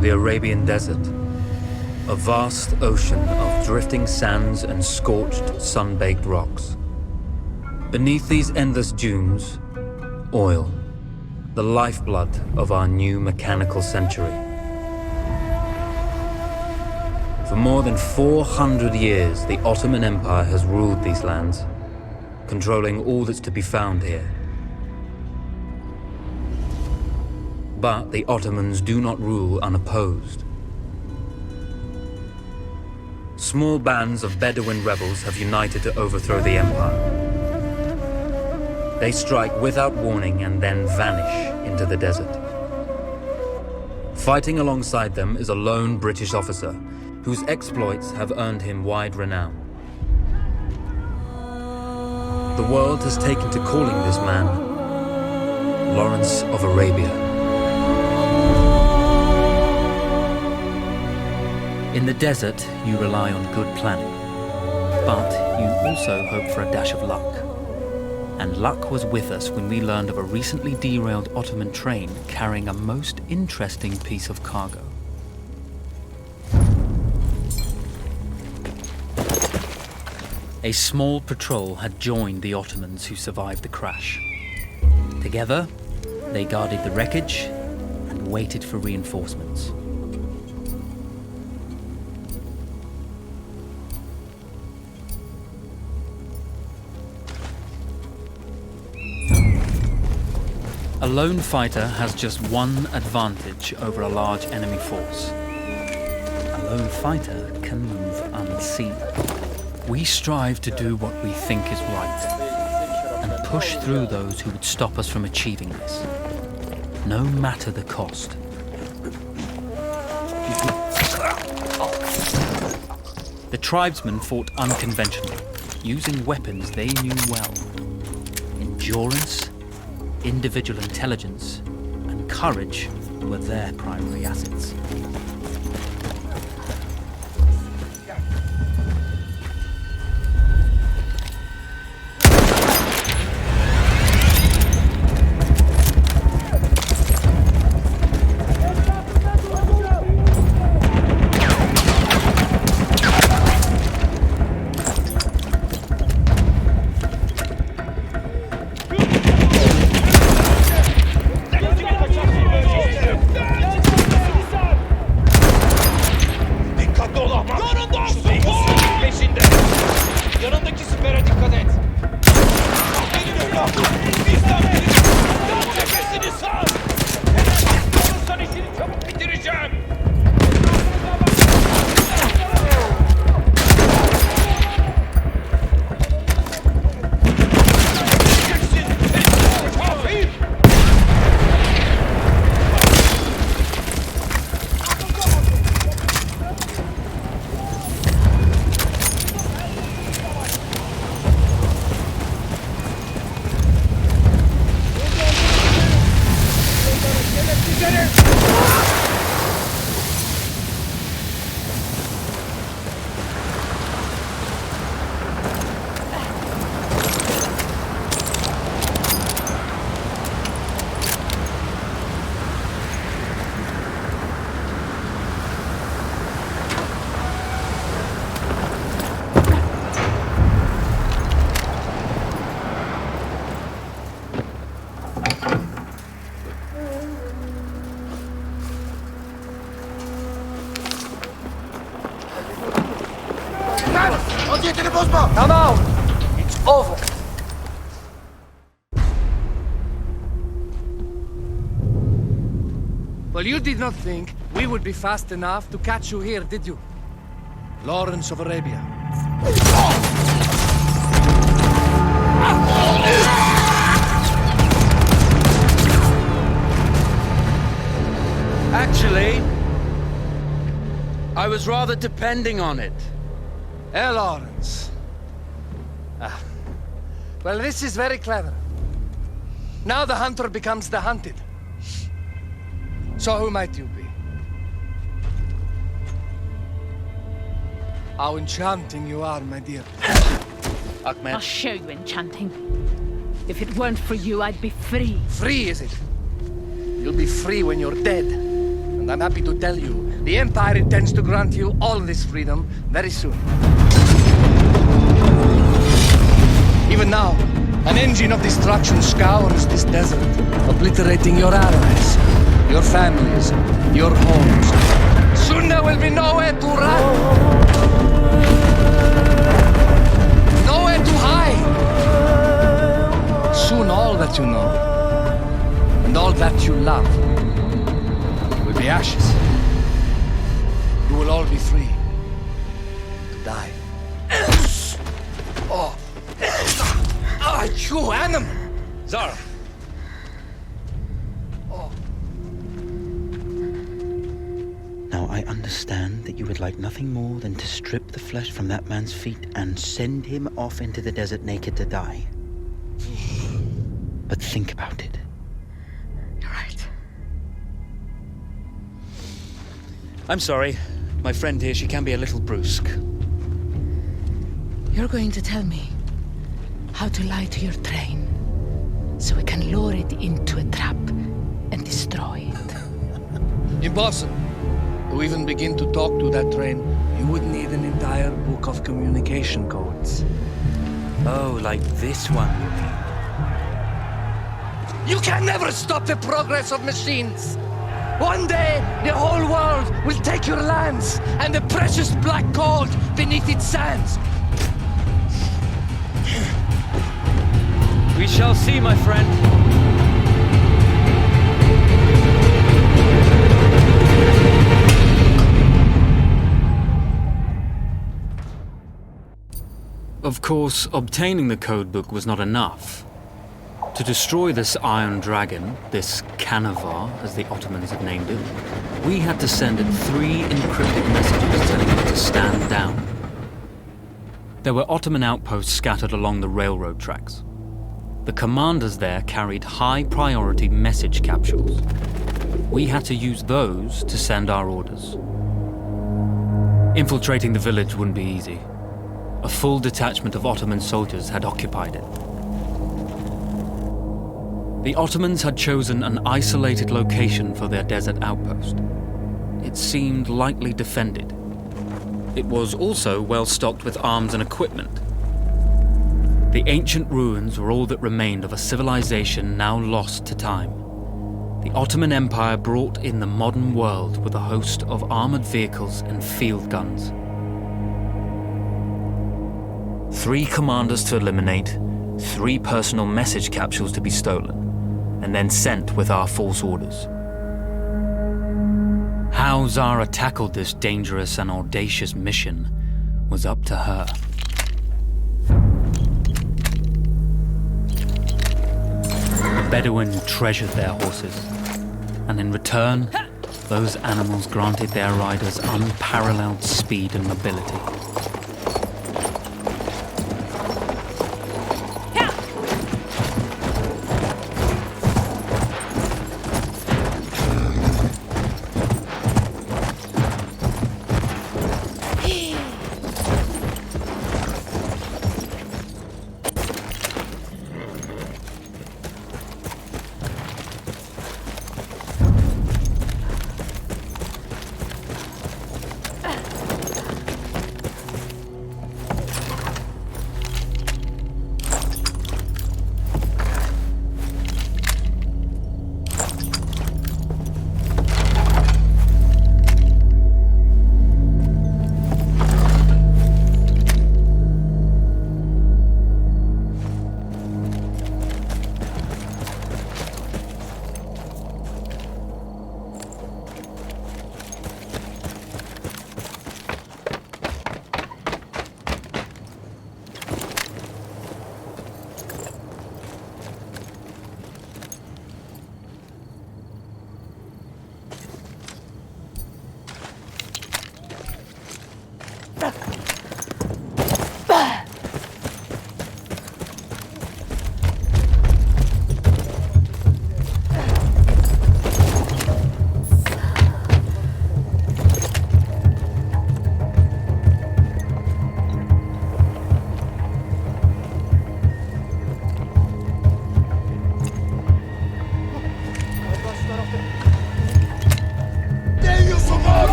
The Arabian Desert. A vast ocean of drifting sands and scorched, sun-baked rocks. Beneath these endless dunes, oil, the lifeblood of our new mechanical century. For more than 400 years, the Ottoman Empire has ruled these lands, controlling all that's to be found here. But the Ottomans do not rule unopposed. Small bands of Bedouin rebels have united to overthrow the empire. They strike without warning and then vanish into the desert. Fighting alongside them is a lone British officer whose exploits have earned him wide renown. The world has taken to calling this man Lawrence of Arabia. In the desert, you rely on good planning, but you also hope for a dash of luck. And luck was with us when we learned of a recently derailed Ottoman train carrying a most interesting piece of cargo. A small patrol had joined the Ottomans who survived the crash. Together, they guarded the wreckage and waited for reinforcements. A lone fighter has just one advantage over a large enemy force. A lone fighter can move unseen. We strive to do what we think is right, and push through those who would stop us from achieving this, no matter the cost. The tribesmen fought unconventionally, using weapons they knew well. Endurance, individual intelligence, and courage were their primary assets. Come out! It's over! Well, you did not think we would be fast enough to catch you here, did you? Lawrence of Arabia. Actually, I was rather depending on it. Lawrence. Well, this is very clever. Now the hunter becomes the hunted. So who might you be? How enchanting you are, my dear. Ahmed. I'll show you enchanting. If it weren't for you, I'd be free. Free, is it? You'll be free when you're dead. And And I'm happy to tell you, the Empire intends to grant you all this freedom very soon. Even now, an engine of destruction scours this desert, obliterating your allies, your families, your homes. Soon there will be nowhere to run, nowhere to hide. Soon all that you know, and all that you love, will be ashes. You will all be free to die. Oh. Ah, you animal! Zara! Now, I understand that you would like nothing more than to strip the flesh from that man's feet and send him off into the desert naked to die. But think about it. You're right. I'm sorry. My friend here, she can be a little brusque. You're going to tell me how to lie to your train, so we can lure it into a trap and destroy it. Impossible. To even begin to talk to that train, you would need an entire book of communication codes. Oh, like this one, you mean? You can never stop the progress of machines. One day, the whole world will take your lands and the precious black gold beneath its sands. We shall see, my friend. Of course, obtaining the codebook was not enough. To destroy this Iron Dragon, this Canavar, as the Ottomans had named it, we had to send it 3 encrypted messages telling it to stand down. There were Ottoman outposts scattered along the railroad tracks. The commanders there carried high-priority message capsules. We had to use those to send our orders. Infiltrating the village wouldn't be easy. A full detachment of Ottoman soldiers had occupied it. The Ottomans had chosen an isolated location for their desert outpost. It seemed lightly defended. It was also well stocked with arms and equipment. The ancient ruins were all that remained of a civilization now lost to time. The Ottoman Empire brought in the modern world with a host of armored vehicles and field guns. 3 commanders to eliminate, 3 personal message capsules to be stolen, and then sent with our false orders. How Zara tackled this dangerous and audacious mission was up to her. The Bedouin treasured their horses, and in return, those animals granted their riders unparalleled speed and mobility.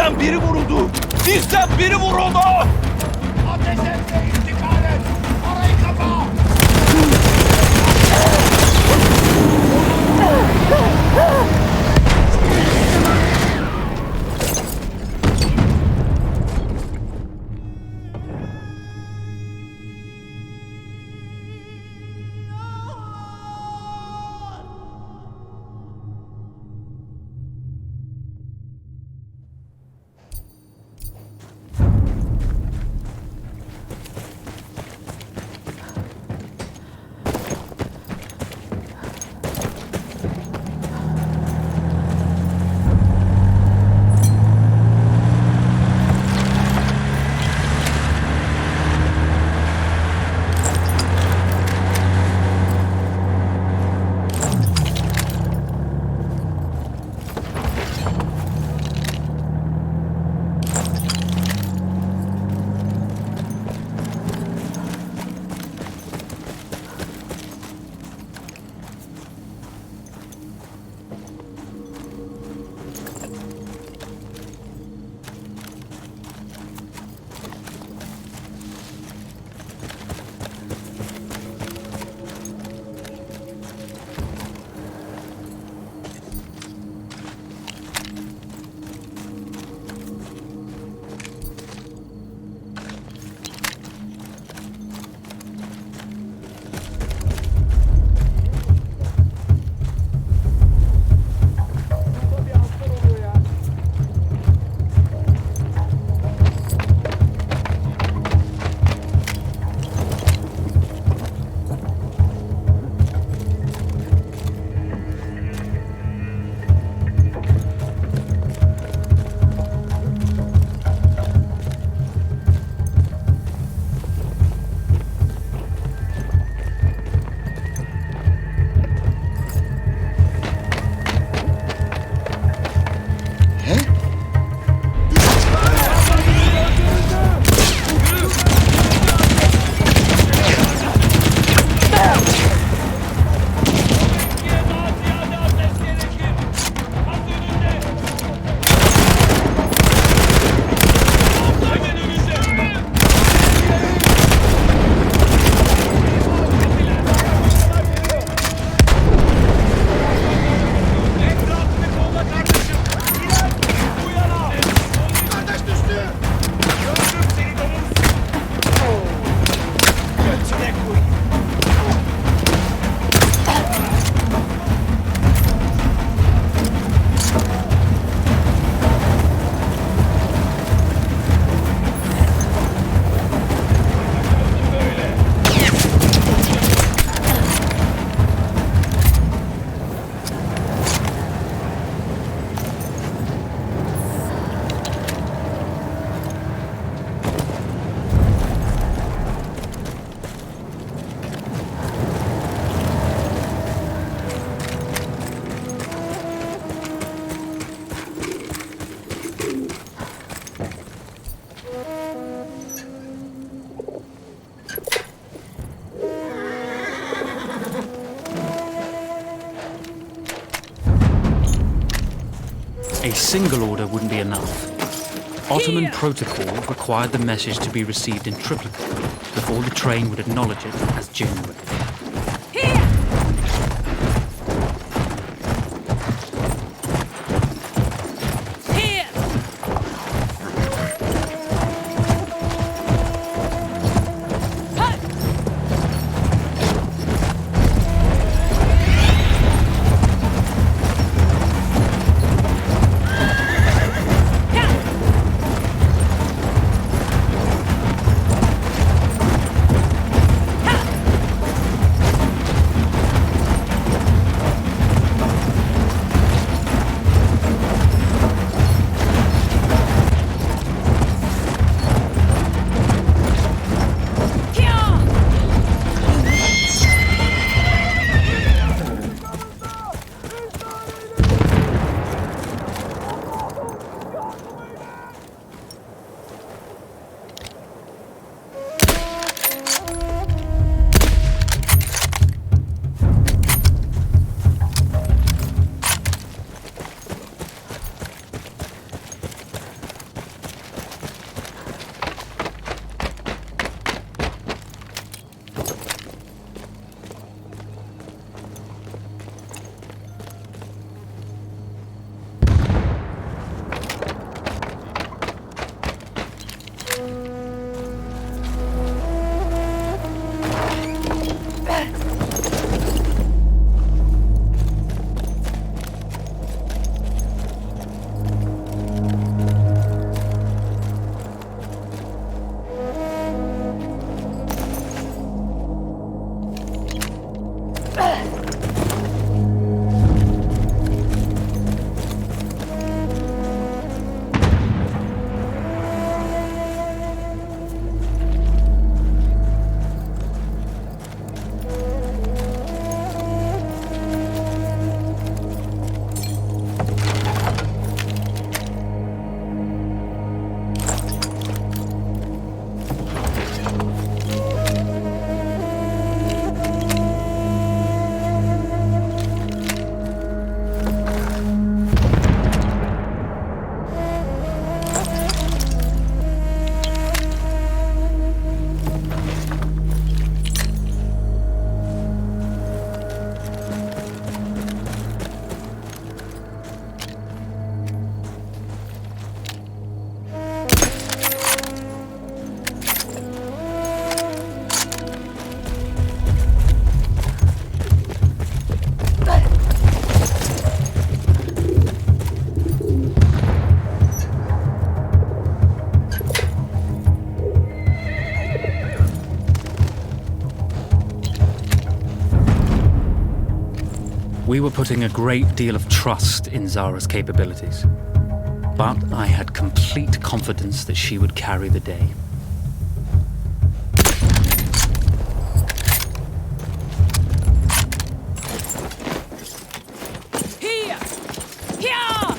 Bizden biri vuruldu! Bizden biri vuruldu! Ateş etme, intikal et! Arayı kapa! A single order wouldn't be enough. Ottoman protocol required the message to be received in triplicate before the train would acknowledge it as genuine. We were putting a great deal of trust in Zara's capabilities, but I had complete confidence that she would carry the day. Here! Here!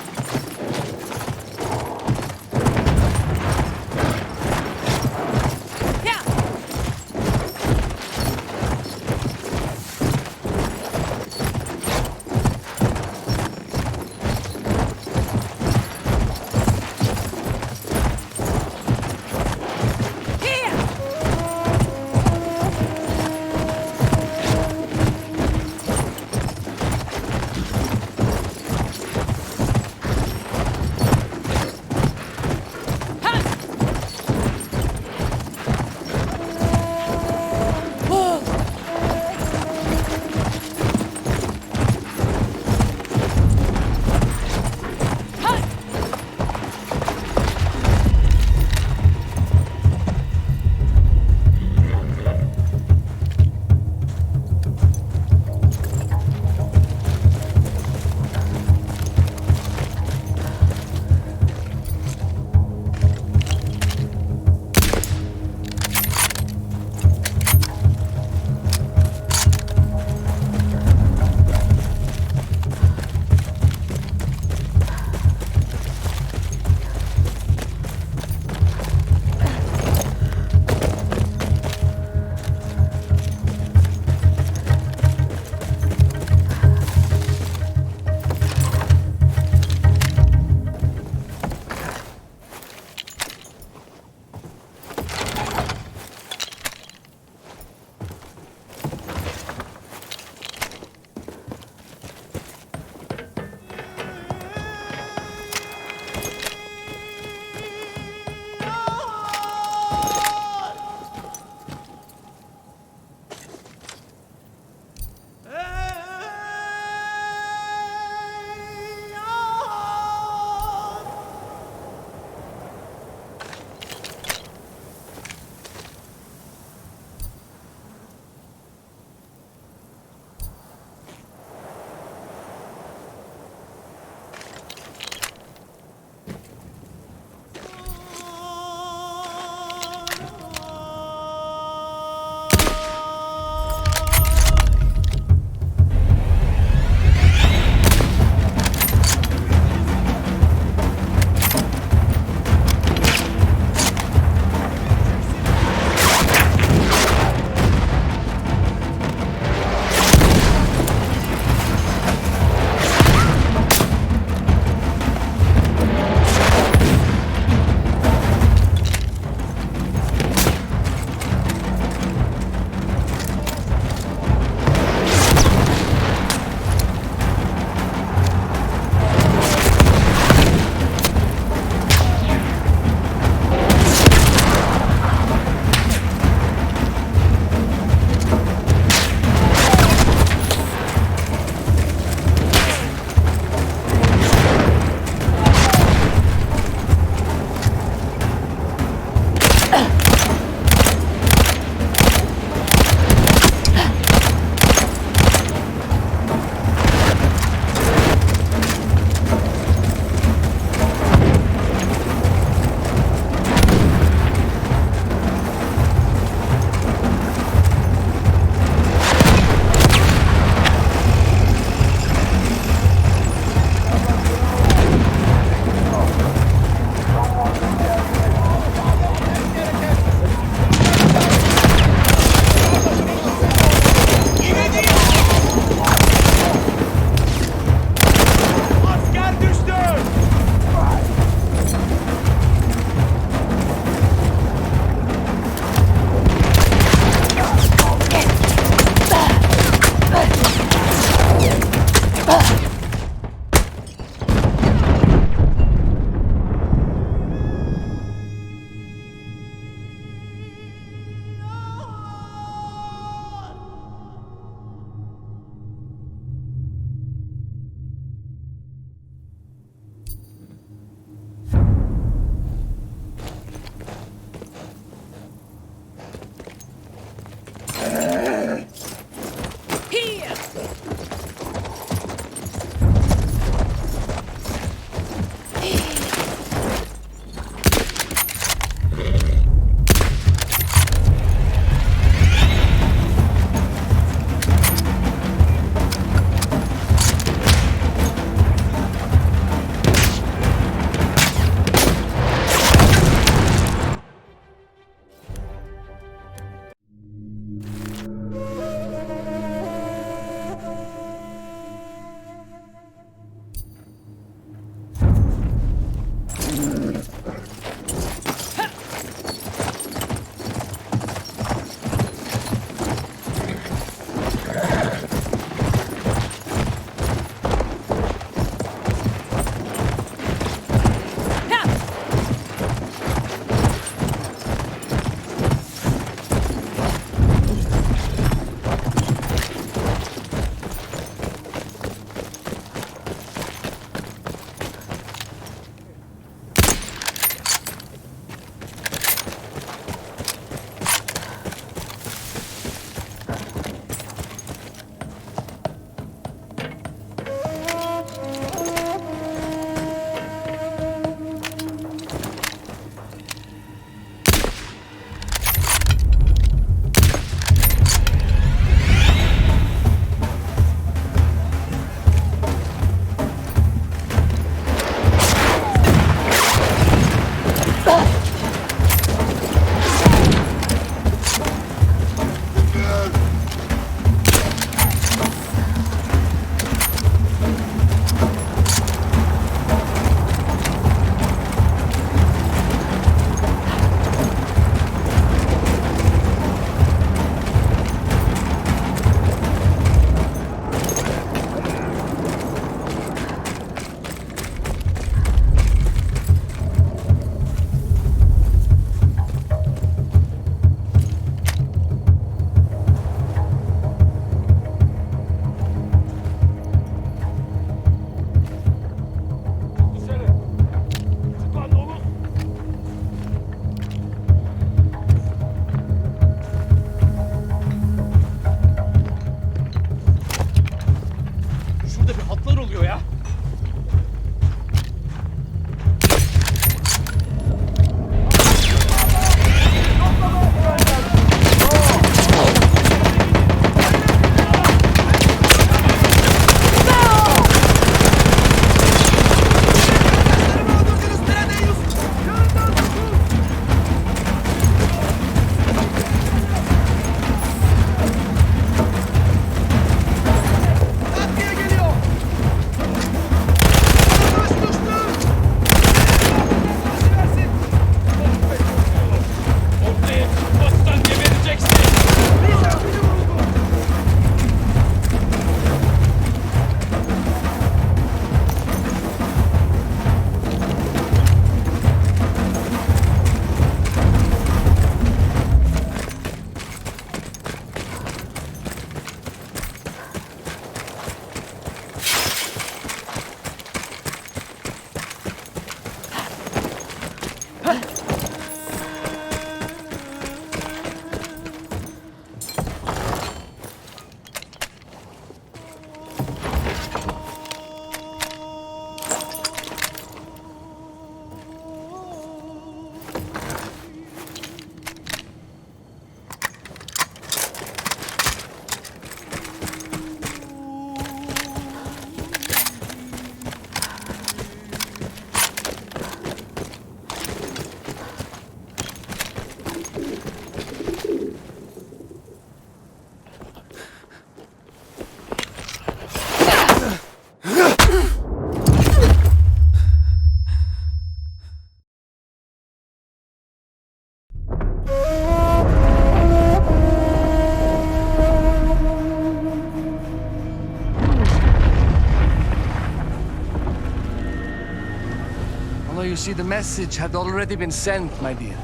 You see, the message had already been sent, my dear.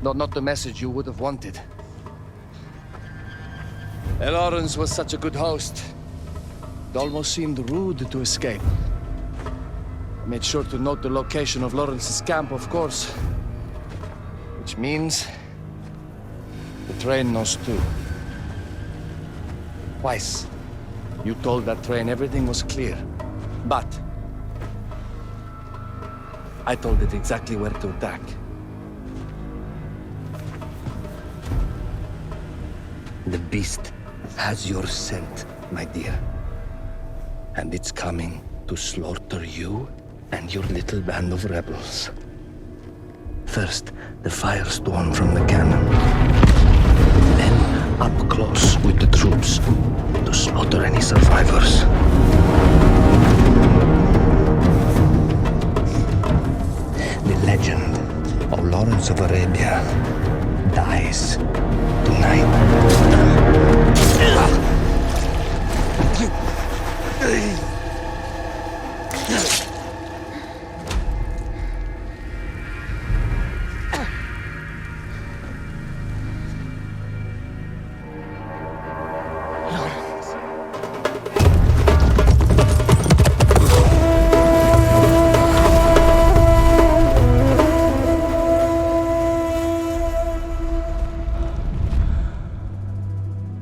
No, not the message you would have wanted. Lawrence was such a good host. It almost seemed rude to escape. I made sure to note the location of Lawrence's camp, of course. Which means the train knows too. Twice, you told that train everything was clear. But I told it exactly where to attack. The beast has your scent, my dear. And it's coming to slaughter you and your little band of rebels. First, the firestorm from the cannon. Then, up close with the troops to slaughter any survivors. Arabia dies tonight.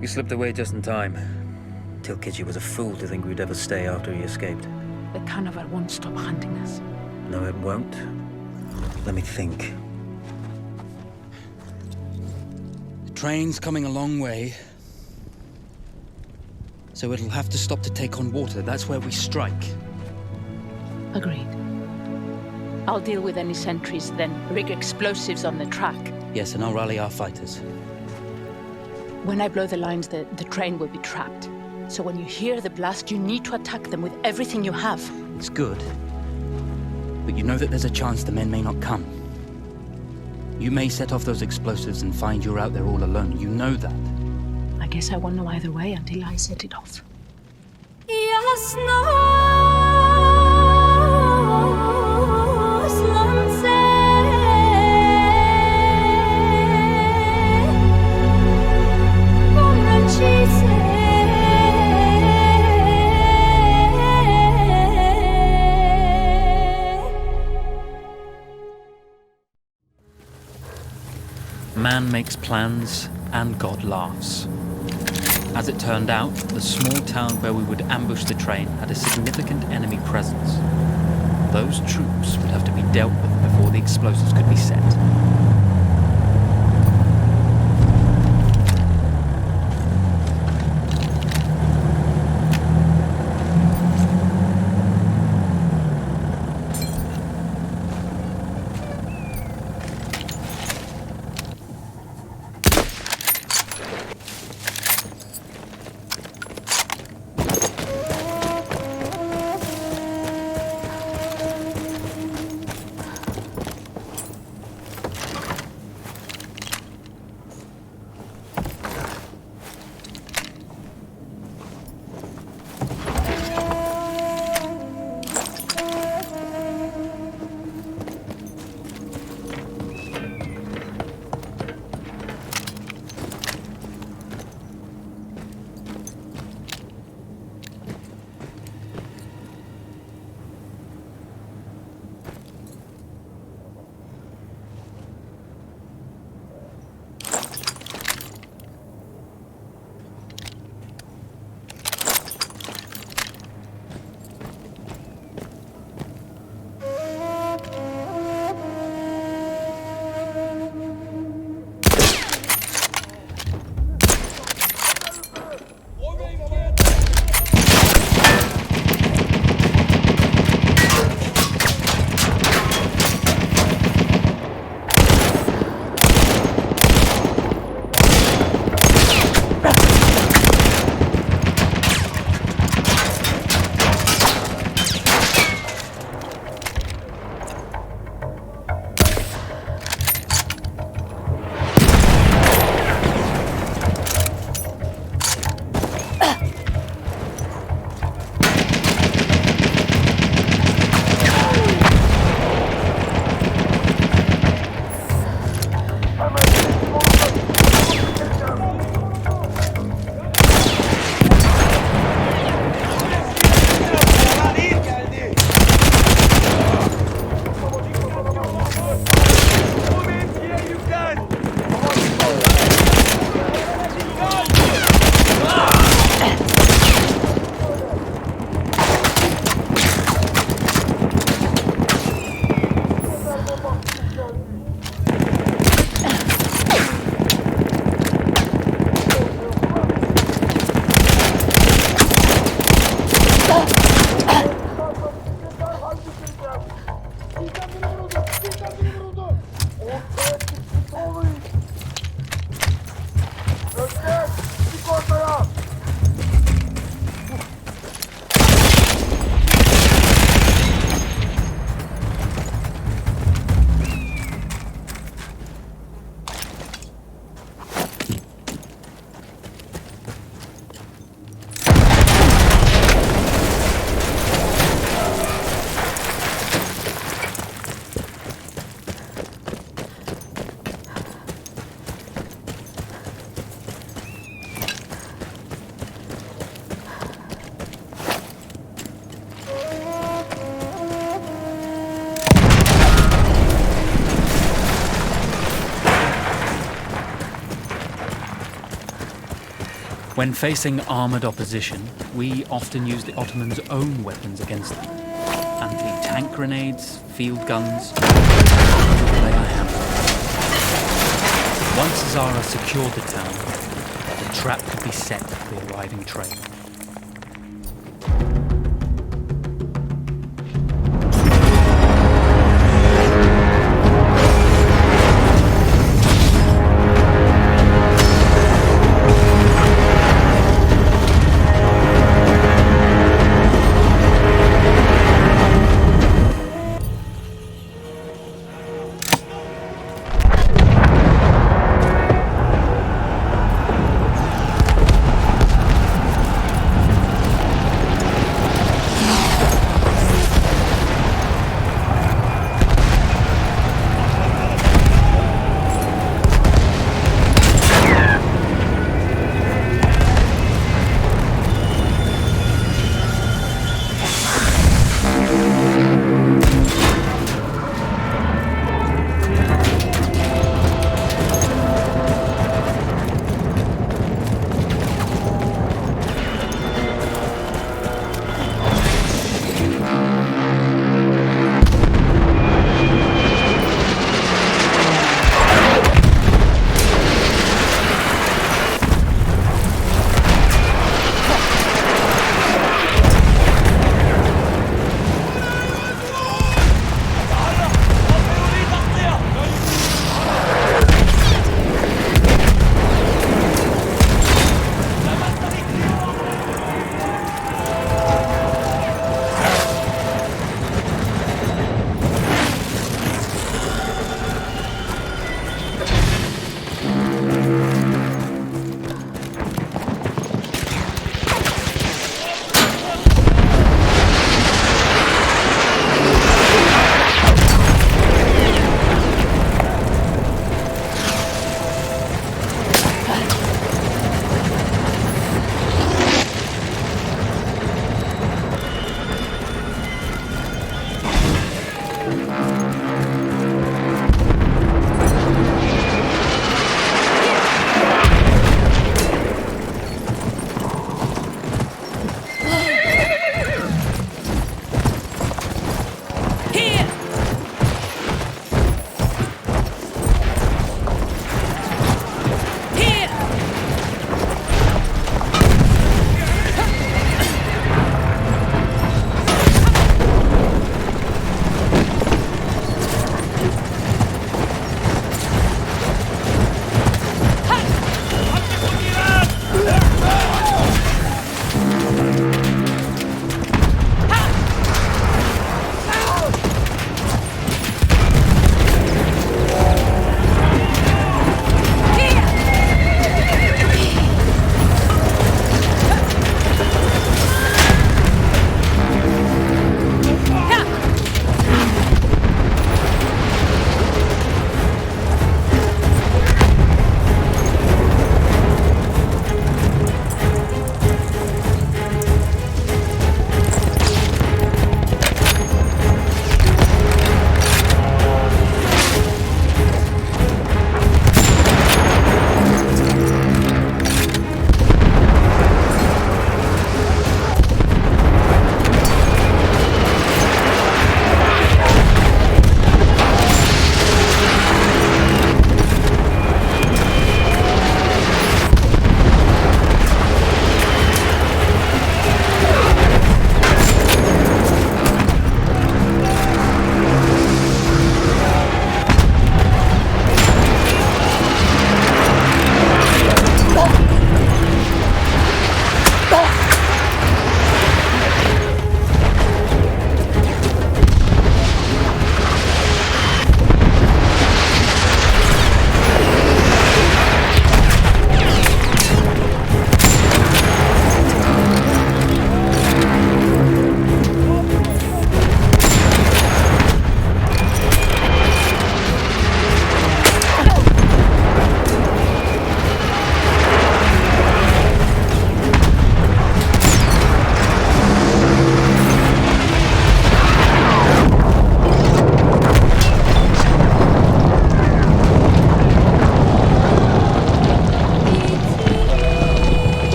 You slipped away just in time. Till Kichi was a fool to think we'd ever stay after he escaped. The carnival won't stop hunting us. No, it won't. Let me think. The train's coming a long way. So it'll have to stop to take on water. That's where we strike. Agreed. I'll deal with any sentries, then rig explosives on the track. Yes, and I'll rally our fighters. When I blow the lines, the train will be trapped. So when you hear the blast, you need to attack them with everything you have. It's good. But you know that there's a chance the men may not come. You may set off those explosives and find you're out there all alone. You know that. I guess I won't know either way until I set it off. Man makes plans, and God laughs. As it turned out, the small town where we would ambush the train had a significant enemy presence. Those troops would have to be dealt with before the explosives could be set. When facing armoured opposition, we often use the Ottomans' own weapons against them. Anti-tank grenades, field guns, lay our hands on. Once Zara secured the town, the trap could be set for the arriving train.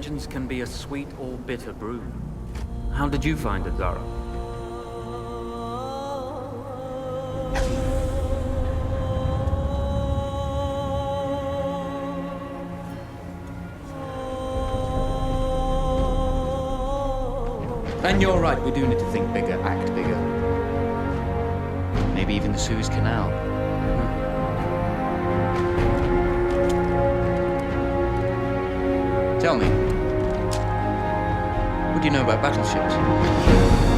Vengeance can be a sweet or bitter brew. How did you find it, Zara? And you're right, we do need to think bigger, act bigger. Maybe even the Suez Canal. Tell me, what do you know about battleships?